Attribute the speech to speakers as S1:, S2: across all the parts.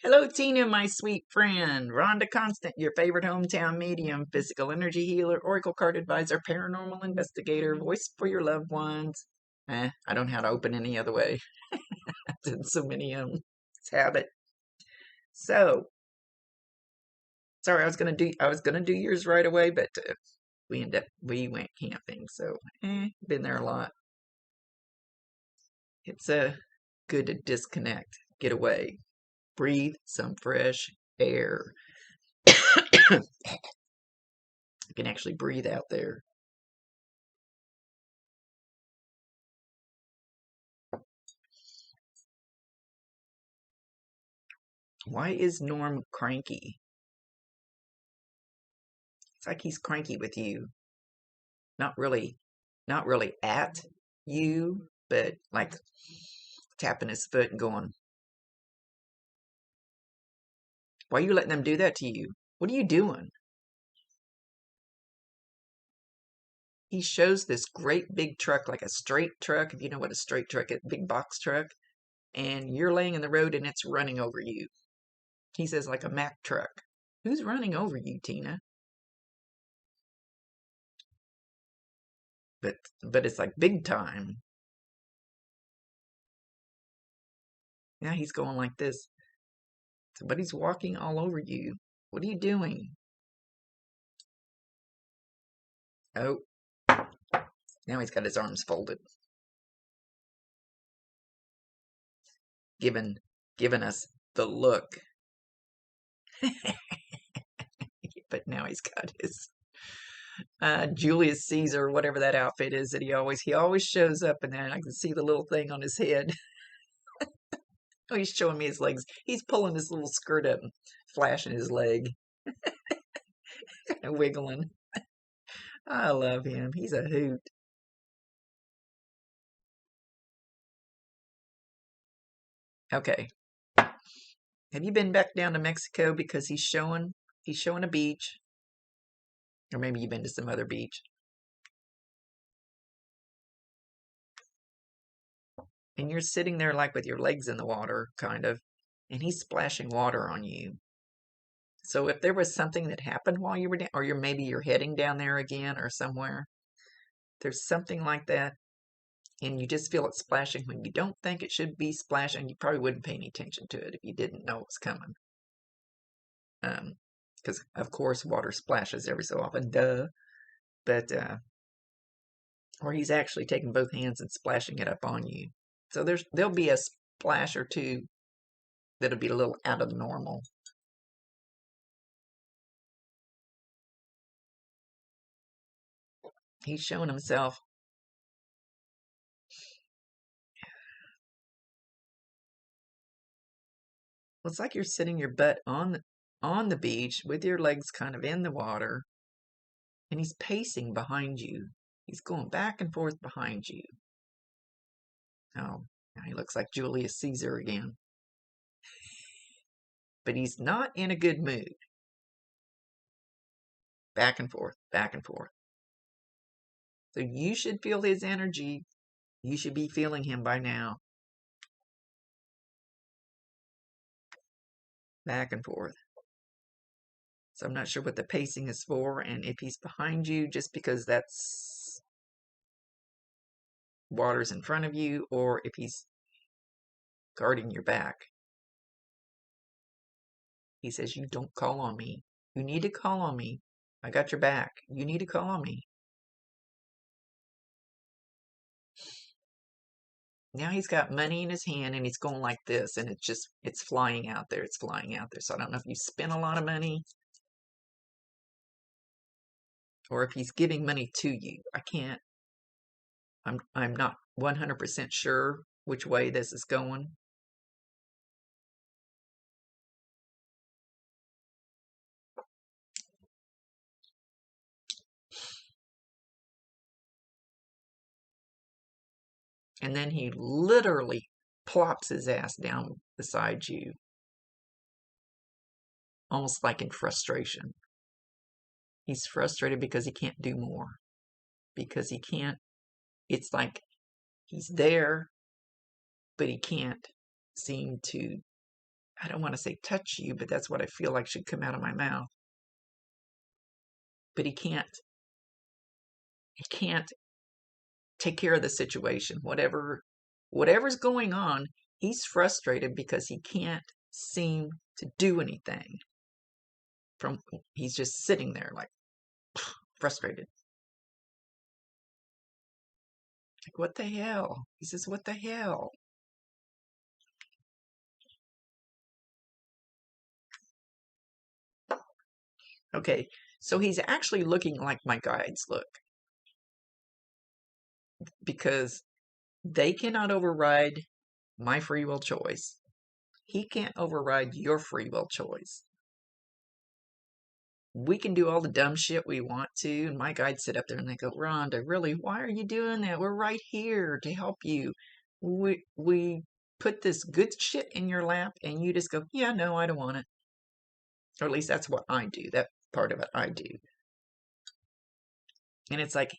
S1: Hello, Tina, my sweet friend. Rhonda Constant, your favorite hometown medium, physical energy healer, oracle card advisor, paranormal investigator, voice for your loved ones. I don't know how to open any other way. I've done so many of them. It's habit. So, sorry, I was gonna do yours right away, but we went camping, so been there a lot. It's good to disconnect, get away, breathe some fresh air. I can actually breathe out there. Why is Norm cranky? It's like he's cranky with you. Not really, not really at you, but like tapping his foot and going, why are you letting them do that to you? What are you doing? He shows this great big truck, like a straight truck, if you know what a straight truck is, big box truck, and you're laying in the road and it's running over you. He says like a Mack truck. Who's running over you, Tina? But it's like big time. Now he's going like this. Somebody's walking all over you. What are you doing? Oh, now he's got his arms folded. Giving us the look. But now he's got his Julius Caesar, whatever that outfit is that he always shows up, and then I can see the little thing on his head. Oh, he's showing me his legs. He's pulling his little skirt up and flashing his leg. And wiggling. I love him. He's a hoot. Okay. Have you been back down to Mexico because he's showing a beach? Or maybe you've been to some other beach. And you're sitting there like with your legs in the water, kind of, and he's splashing water on you. So if there was something that happened while you were down, or maybe you're heading down there again or somewhere, there's something like that, and you just feel it splashing when you don't think it should be splashing. You probably wouldn't pay any attention to it if you didn't know it was coming. Because of course water splashes every so often, duh. But or he's actually taking both hands and splashing it up on you. So there'll be a splash or two that'll be a little out of the normal. He's showing himself. Well, it's like you're sitting your butt on the beach with your legs kind of in the water, and he's pacing behind you. He's going back and forth behind you. Oh, now he looks like Julius Caesar again. But he's not in a good mood. Back and forth, back and forth. So you should feel his energy. You should be feeling him by now. Back and forth. So I'm not sure what the pacing is for, and if he's behind you just because that's water's in front of you, or if he's guarding your back. He says, you don't call on me. You need to call on me. I got your back. You need to call on me. Now he's got money in his hand and he's going like this, and it's flying out there. It's flying out there. So I don't know if you spent a lot of money or if he's giving money to you. I'm not 100% sure which way this is going. And then he literally plops his ass down beside you, almost like in frustration. He's frustrated because he can't do more. Because he can't, it's like he's there, but he can't seem to I don't want to say touch you, but that's what I feel like should come out of my mouth. But he can't. He can't take care of the situation. Whatever's going on, he's frustrated because he can't seem to do anything. He's just sitting there like frustrated. Like, what the hell? He says, what the hell? Okay, so he's actually looking like my guides look, because they cannot override my free will choice. He can't override your free will choice. We can do all the dumb shit we want to, and my guides sit up there and they go, Rhonda, really, why are you doing that? We're right here to help you. We put this good shit in your lap, and you just go, yeah, no, I don't want it. Or at least that's what I do. That part of it I do. And it's like,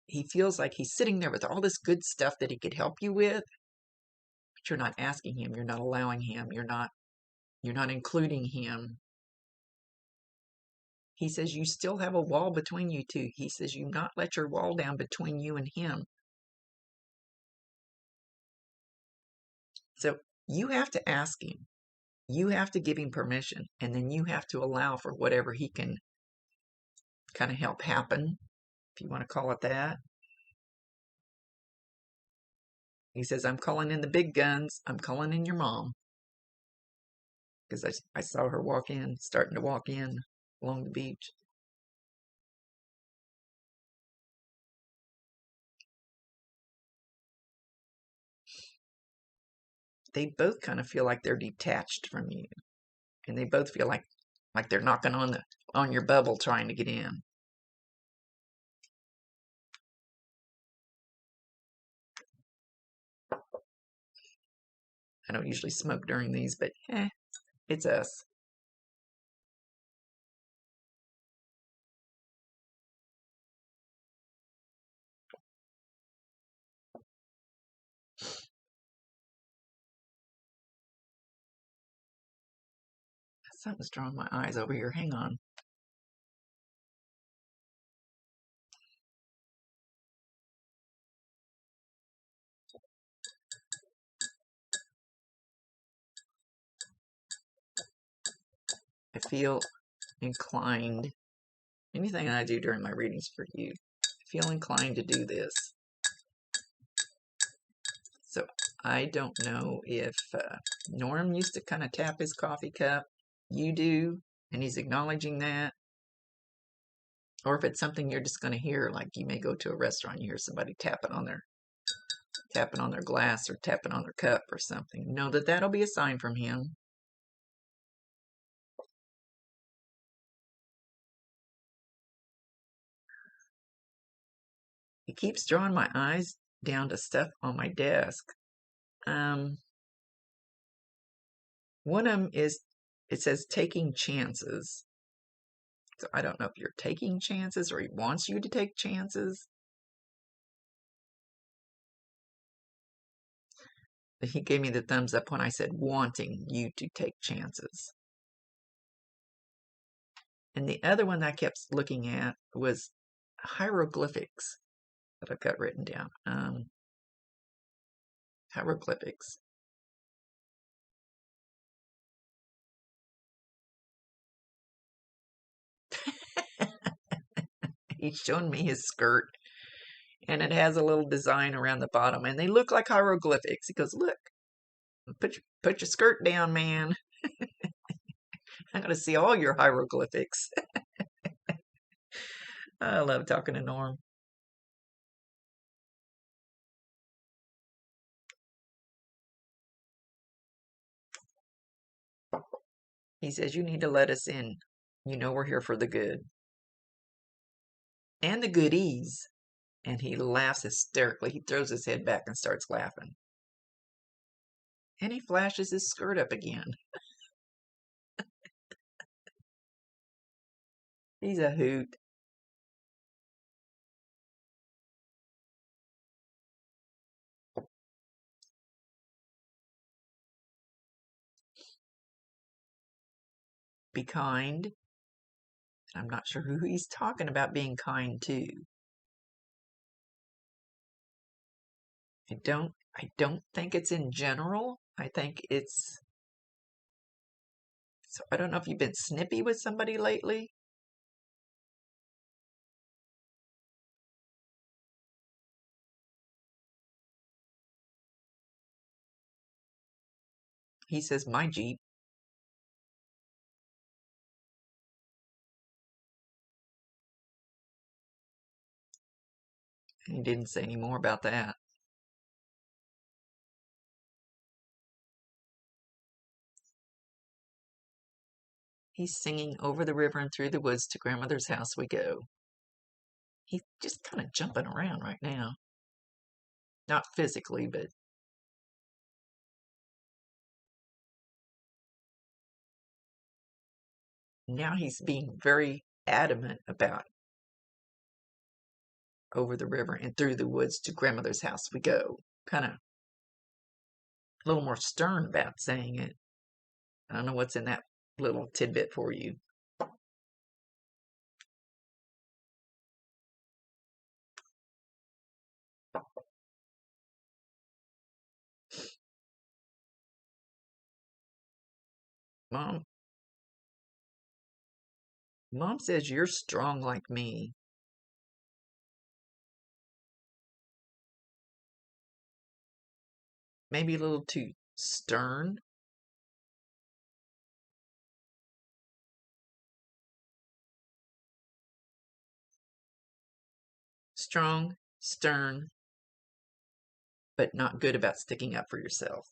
S1: he feels like he's sitting there with all this good stuff that he could help you with, but you're not asking him, you're not allowing him, you're not including him. He says you still have a wall between you two. He says you not let your wall down between you and him. So you have to ask him. You have to give him permission, and then you have to allow for whatever he can kind of help happen, if you want to call it that. He says, I'm calling in the big guns. I'm calling in your mom. Because I saw her starting to walk in along the beach. They both kind of feel like they're detached from you. And they both feel like they're knocking on your bubble trying to get in. I don't usually smoke during these, but it's us. Something's drawing my eyes over here. Hang on. I feel inclined. Anything I do during my readings for you, I feel inclined to do this. So I don't know if Norm used to kind of tap his coffee cup. You do, and he's acknowledging that. Or if it's something you're just going to hear, like you may go to a restaurant, you hear somebody tapping on their glass or tapping on their cup or something. Know that that'll be a sign from him. He keeps drawing my eyes down to stuff on my desk. One of them is, it says taking chances. So I don't know if you're taking chances or he wants you to take chances. But he gave me the thumbs up when I said wanting you to take chances. And the other one that I kept looking at was hieroglyphics that I've got written down. Hieroglyphics. He's showing me his skirt, and it has a little design around the bottom, and they look like hieroglyphics. He goes, look, put your skirt down, man. I'm going to see all your hieroglyphics. I love talking to Norm. He says, you need to let us in. You know we're here for the good. And the goodies. And he laughs hysterically. He throws his head back and starts laughing. And he flashes his skirt up again. He's a hoot. be kind. I'm not sure who he's talking about being kind to. I don't think it's in general. I think it's, so I don't know if you've been snippy with somebody lately. He says, my Jeep. He didn't say any more about that. He's singing over the river and through the woods to grandmother's house we go. He's just kind of jumping around right now. Not physically, but now he's being very adamant about over the river and through the woods to grandmother's house we go. Kind of a little more stern about saying it. I don't know what's in that little tidbit for you. Mom says you're strong like me. Maybe a little too stern. Strong, stern, but not good about sticking up for yourself.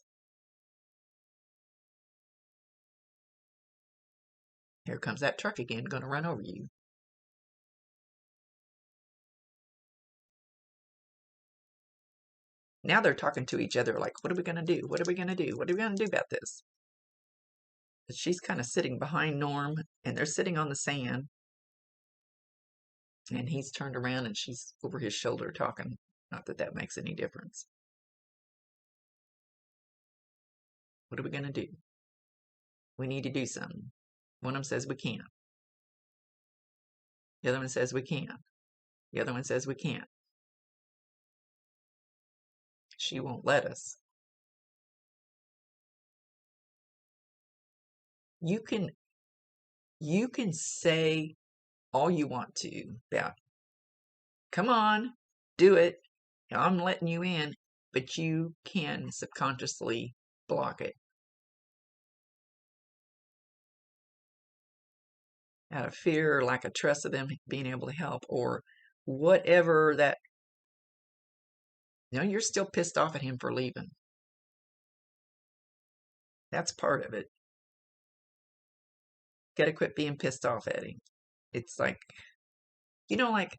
S1: Here comes that truck again, gonna run over you. Now they're talking to each other like, what are we gonna do? What are we gonna do? What are we gonna do about this? But she's kind of sitting behind Norm, and they're sitting on the sand. And he's turned around and she's over his shoulder talking. Not that that makes any difference. What are we going to do? We need to do something. One of them says we can't. The other one says we can. The other one says we can't. She won't let us. You can say all you want to about, come on, do it. I'm letting you in, but you can subconsciously block it. Out of fear or lack of trust of them being able to help or whatever that, you're still pissed off at him for leaving. That's part of it. Got to quit being pissed off at him. It's like, like,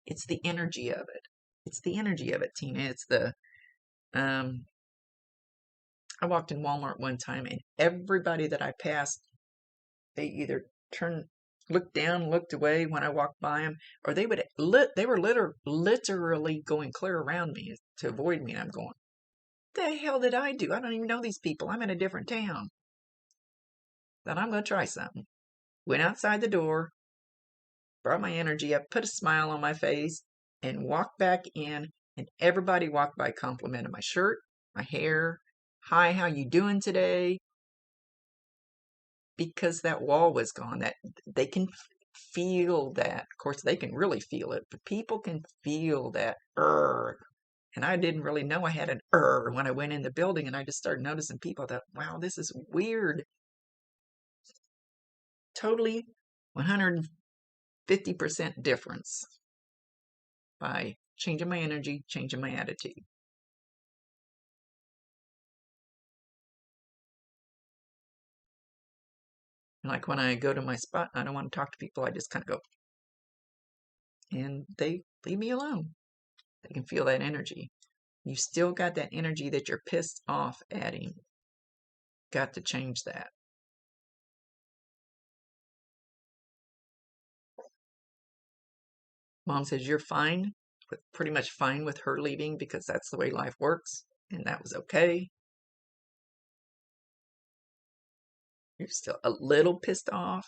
S1: it's the energy of it. It's the energy of it, Tina. It's the, I walked in Walmart one time and everybody that I passed, they either looked down, looked away when I walked by them, or they were literally going clear around me to avoid me. And I'm going, what the hell did I do? I don't even know these people. I'm in a different town. Then I'm going to try something. Went outside the door, brought my energy up, put a smile on my face, and walked back in, and everybody walked by complimented my shirt, my hair. Hi, how you doing today? Because that wall was gone. That they can feel that. Of course, they can really feel it, but people can feel that and I didn't really know I had an when I went in the building, and I just started noticing people that, wow, this is weird. Totally 150% difference by changing my energy, changing my attitude. Like when I go to my spot and I don't want to talk to people, I just kind of go. And they leave me alone. They can feel that energy. You still got that energy that you're pissed off at him. Got to change that. Mom says you're fine, pretty much fine with her leaving because that's the way life works. And that was okay. You're still a little pissed off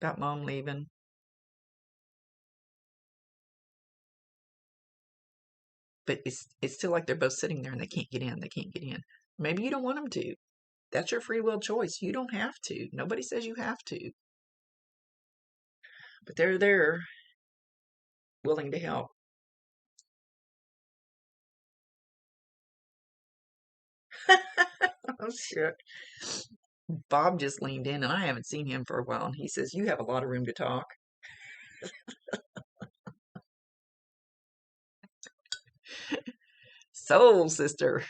S1: about mom leaving. But it's still like they're both sitting there and they can't get in. They can't get in. Maybe you don't want them to. That's your free will choice. You don't have to. Nobody says you have to. But they're there, willing to help. Oh, shit. Bob just leaned in, and I haven't seen him for a while, and he says, "You have a lot of room to talk." Soul sister.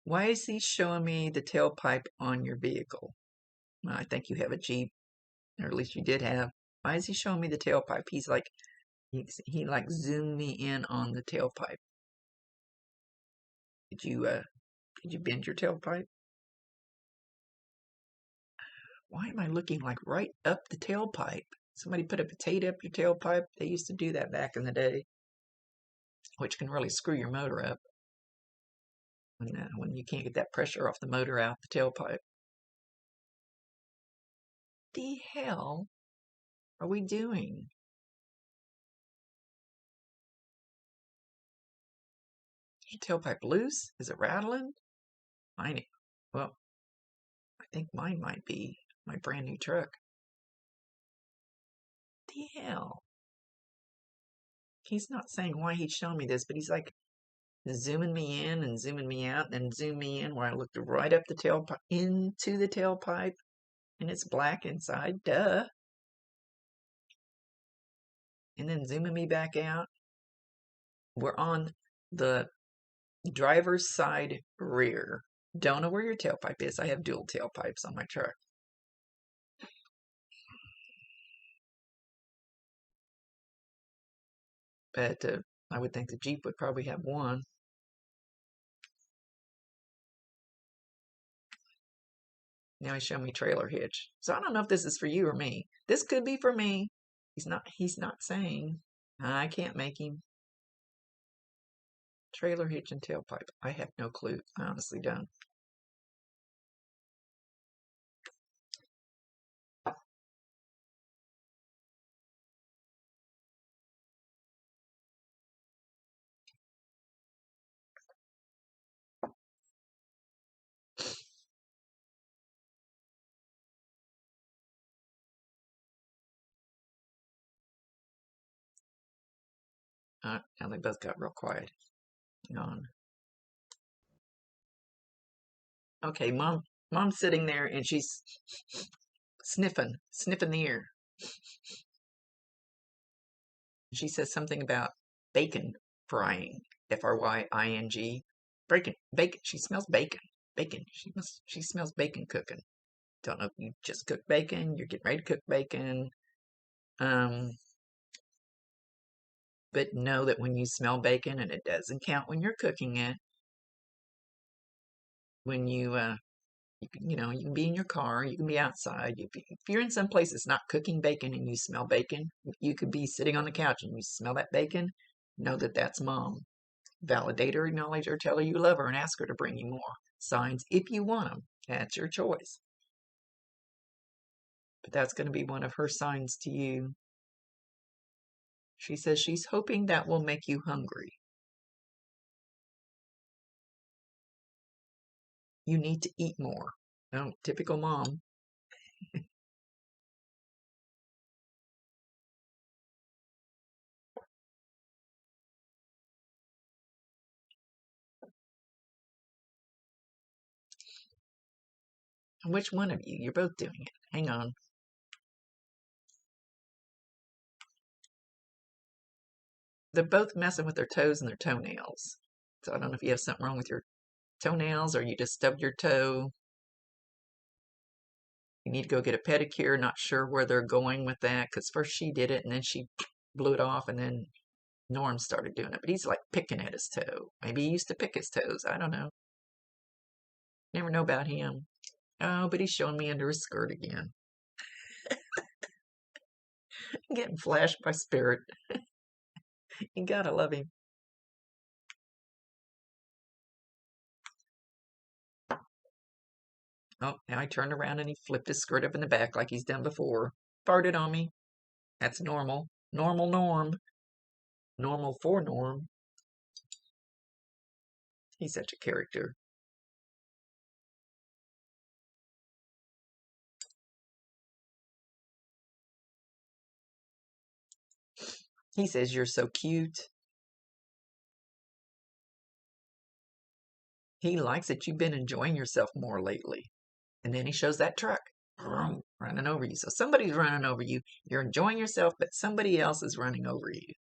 S1: Why is he showing me the tailpipe on your vehicle? Well, I think you have a Jeep, or at least you did have. Why is he showing me the tailpipe? He's like, he like zoomed me in on the tailpipe. Did you bend your tailpipe? Why am I looking like right up the tailpipe? Somebody put a potato up your tailpipe. They used to do that back in the day, which can really screw your motor up when you can't get that pressure off the motor out the tailpipe. The hell are we doing? Is your tailpipe loose? Is it rattling? Mine, well, I think mine might be my brand new truck. The hell? He's not saying why he's showing me this, but he's like zooming me in and zooming me out, and then zoom me in where I looked right up the tailpipe into the tailpipe, and it's black inside. Duh. And then zooming me back out. We're on the driver's side rear. Don't know where your tailpipe is. I have dual tailpipes on my truck. But I would think the Jeep would probably have one. Now he's showing me trailer hitch. So I don't know if this is for you or me. This could be for me. He's not saying. I can't make him. Trailer hitch and tailpipe. I have no clue. I honestly don't. Now they both got real quiet. Gone. Okay, mom's sitting there and she's sniffing the ear. She says something about bacon frying. Frying. Bacon. She smells bacon. Bacon. She smells bacon cooking. Don't know if you just cook bacon, you're getting ready to cook bacon. But know that when you smell bacon, and it doesn't count when you're cooking it, when you can be in your car, you can be outside. If you're in some place that's not cooking bacon and you smell bacon, you could be sitting on the couch and you smell that bacon. Know that that's mom. Validate her, acknowledge her, tell her you love her, and ask her to bring you more signs if you want them. That's your choice. But that's going to be one of her signs to you. She says she's hoping that will make you hungry. You need to eat more. Oh, typical mom. Which one of you? You're both doing it. Hang on. They're both messing with their toes and their toenails. So I don't know if you have something wrong with your toenails or you just stubbed your toe. You need to go get a pedicure. Not sure where they're going with that because first she did it and then she blew it off and then Norm started doing it. But he's like picking at his toe. Maybe he used to pick his toes. I don't know. Never know about him. Oh, but he's showing me under his skirt again. Getting flashed by spirit. You gotta love him. Oh, now he turned around and he flipped his skirt up in the back like he's done before. Farted on me. That's normal. Normal Norm. Normal for Norm. He's such a character. He says you're so cute. He likes that you've been enjoying yourself more lately. And then he shows that truck running over you. So somebody's running over you. You're enjoying yourself, but somebody else is running over you.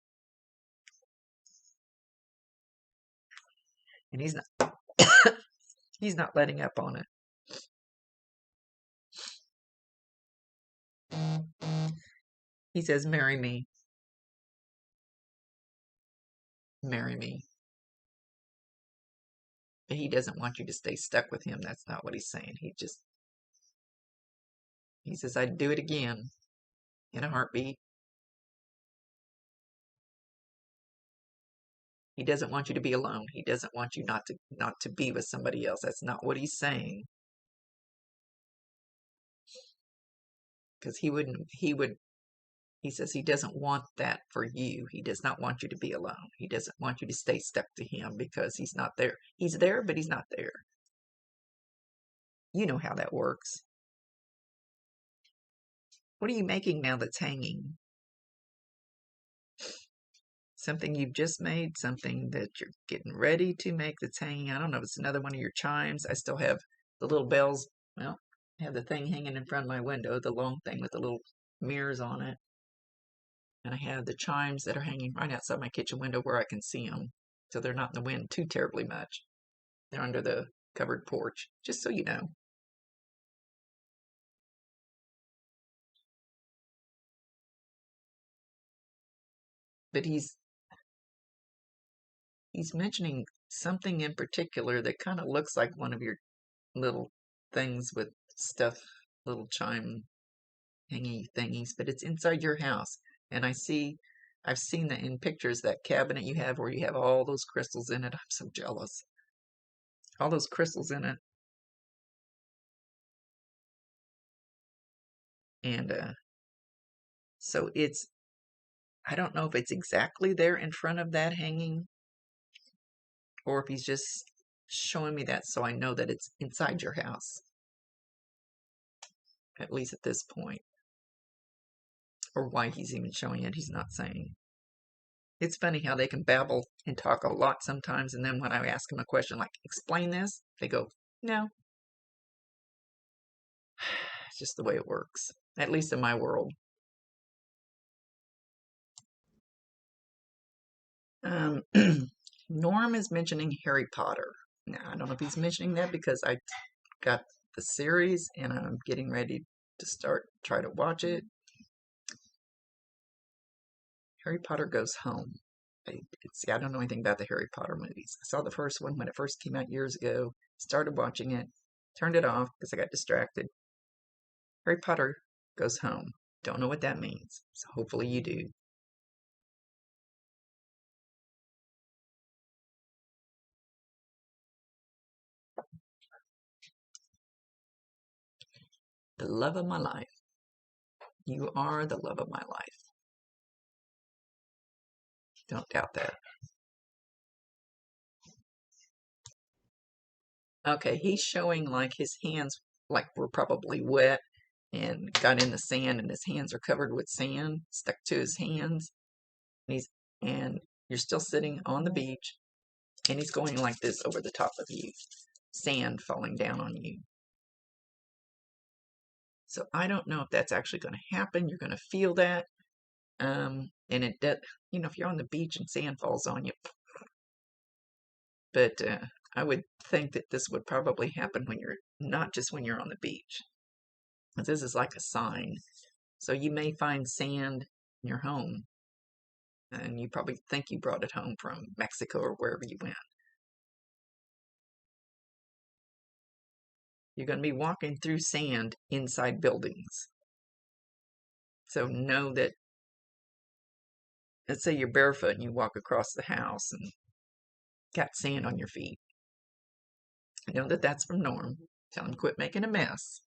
S1: And he's not letting up on it. He says, marry me. Marry me. But he doesn't want you to stay stuck with him. That's not what he's saying. He says, I'd do it again in a heartbeat. He doesn't want you to be alone. He doesn't want you not to be with somebody else. That's not what he's saying. Because he says he doesn't want that for you. He does not want you to be alone. He doesn't want you to stay stuck to him because he's not there. He's there, but he's not there. You know how that works. What are you making now that's hanging? Something you've just made, something that you're getting ready to make that's hanging. I don't know if it's another one of your chimes. I still have the little bells. Well, I have the thing hanging in front of my window, the long thing with the little mirrors on it. And I have the chimes that are hanging right outside my kitchen window where I can see them. So they're not in the wind too terribly much. They're under the covered porch, just so you know. But he's mentioning something in particular that kind of looks like one of your little things with stuff, little chime hangy thingies, but it's inside your house. And I've seen that in pictures, that cabinet you have where you have all those crystals in it. I'm so jealous. All those crystals in it. And so I don't know if it's exactly there in front of that hanging or if he's just showing me that so I know that it's inside your house. At least at this point. Or why he's even showing it, he's not saying. It's funny how they can babble and talk a lot sometimes, and then when I ask them a question like, explain this, they go, no. It's just the way it works, at least in my world. Norm is mentioning Harry Potter. Now, I don't know if he's mentioning that because I got the series and I'm getting ready to try to watch it. Harry Potter Goes Home. I don't know anything about the Harry Potter movies. I saw the first one when it first came out years ago, started watching it, turned it off because I got distracted. Harry Potter Goes Home. Don't know what that means, so hopefully you do. The love of my life. You are the love of my life. Don't doubt that. Okay, he's showing like his hands like were probably wet and got in the sand and his hands are covered with sand stuck to his hands. And you're still sitting on the beach and he's going like this over the top of you. Sand falling down on you. So I don't know if that's actually going to happen. You're going to feel that. And it does, if you're on the beach and sand falls on you. But I would think that this would probably happen when you're not just when you're on the beach. But this is like a sign. So you may find sand in your home. And you probably think you brought it home from Mexico or wherever you went. You're going to be walking through sand inside buildings. So know that Let's say you're barefoot and you walk across the house and got sand on your feet. Know that that's from Norm. Tell him quit making a mess.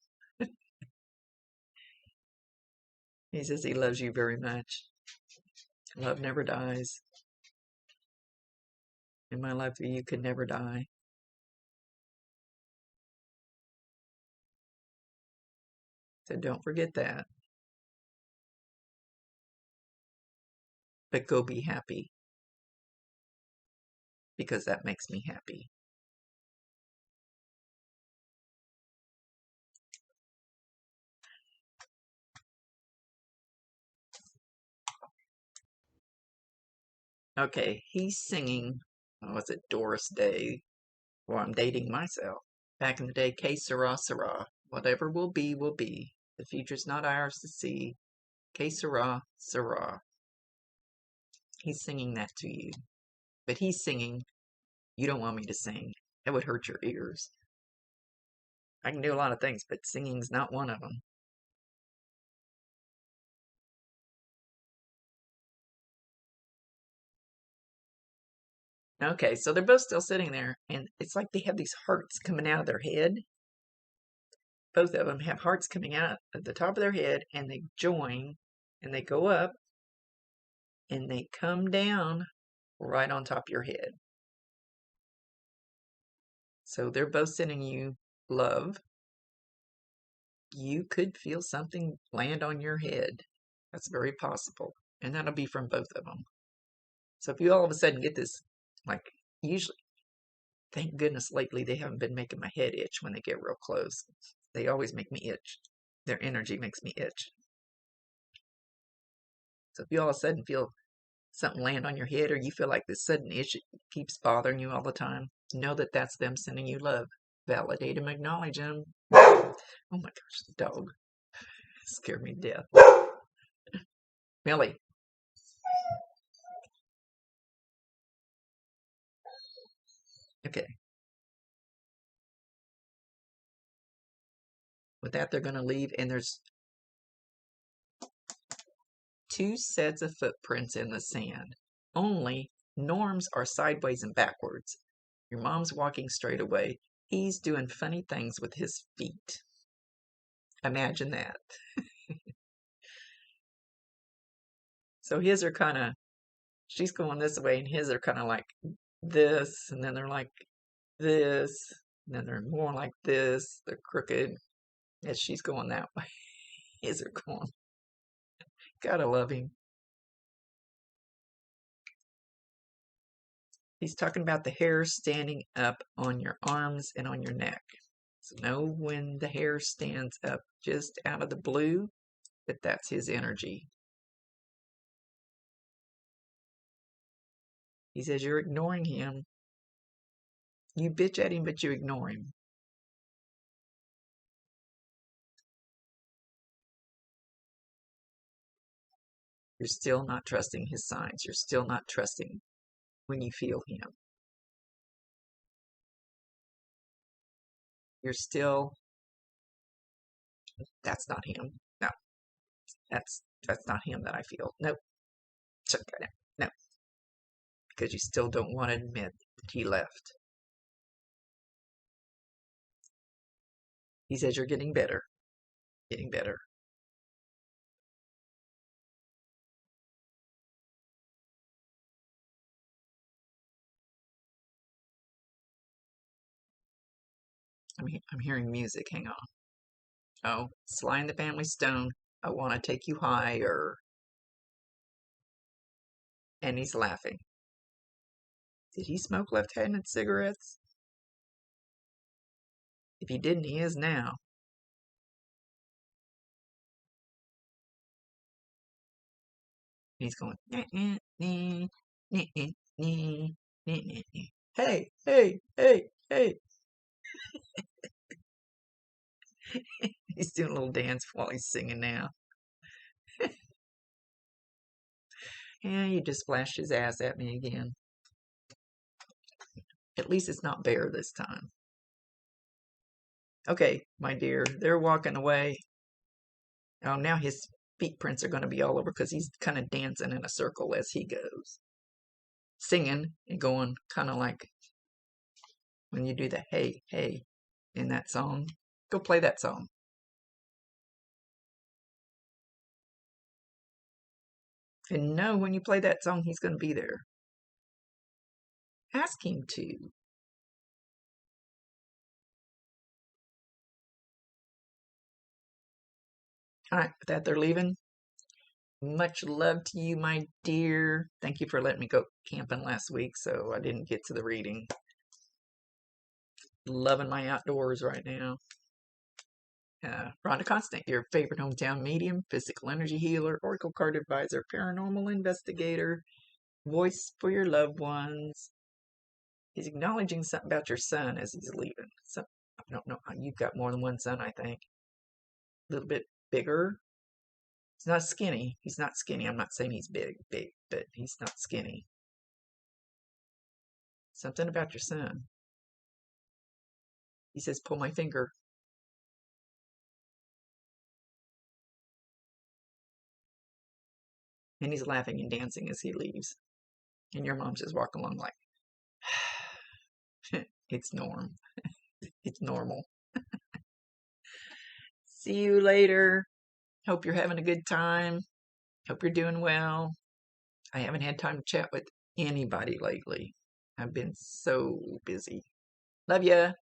S1: He says he loves you very much. Love never dies. And my love for you could never die. So don't forget that. But go be happy. Because that makes me happy. Okay, he's singing, was it Doris Day? Well, I'm dating myself. Back in the day, que sera, sera. Whatever will be, will be. The future's not ours to see. Que sera, sera. He's singing that to you. But he's singing, you don't want me to sing. That would hurt your ears. I can do a lot of things, but singing's not one of them. Okay, so they're both still sitting there, and it's like they have these hearts coming out of their head. Both of them have hearts coming out at the top of their head, and they join, and they go up, and they come down right on top of your head. So they're both sending you love. You could feel something land on your head. That's very possible. And that'll be from both of them. So if you all of a sudden get this, like, usually, thank goodness lately they haven't been making my head itch when they get real close. They always make me itch. Their energy makes me itch. So if you all of a sudden feel something land on your head, or you feel like this sudden itch keeps bothering you all the time, know that that's them sending you love. Validate them, acknowledge them. Oh my gosh, the dog scared me to death. Millie. Okay. With that, they're going to leave, and there's 2 sets of footprints in the sand. Only Norm's are sideways and backwards. Your mom's walking straight away. He's doing funny things with his feet. Imagine that. So his are kind of, she's going this way, and his are kind of like this, and then they're like this, and then they're more like this. They're crooked as she's going that way. His are going. Gotta love him. He's talking about the hair standing up on your arms and on your neck. So know when the hair stands up just out of the blue, that that's his energy. He says you're ignoring him. You bitch at him, but you ignore him. You're still not trusting his signs. You're still not trusting when you feel him. You're still, that's not him. No, that's not him that I feel. Nope. Check that out. No. Because you still don't want to admit that he left. He says you're getting better. Getting better. I'm hearing music. Hang on. Oh, Sly and the Family Stone. I want to take you higher. And he's laughing. Did he smoke left-handed cigarettes? If he didn't, he is now. He's going, hey, hey, hey, hey. He's doing a little dance while he's singing now. Yeah, you just flashed his ass at me again. At least it's not Bear this time. Okay, my dear, they're walking away. Oh, now his Feet prints are going to be all over because he's kind of dancing in a circle as he goes. Singing and going kind of like when you do the hey, hey in that song. Go play that song. And know when you play that song, he's going to be there. Ask him to. All right, with that, they're leaving. Much love to you, my dear. Thank you for letting me go camping last week, so I didn't get to the reading. Loving my outdoors right now. Rhonda Constant, your favorite hometown medium, physical energy healer, oracle card advisor, paranormal investigator, voice for your loved ones. He's acknowledging something about your son as he's leaving. So, I don't know. You've got more than one son, I think. A little bit bigger. He's not skinny. He's not skinny. I'm not saying he's big, but he's not skinny. Something about your son. He says, pull my finger. And he's laughing and dancing as he leaves. And your mom's just walking along like, it's norm. It's normal. See you later. Hope you're having a good time. Hope you're doing well. I haven't had time to chat with anybody lately. I've been so busy. Love ya.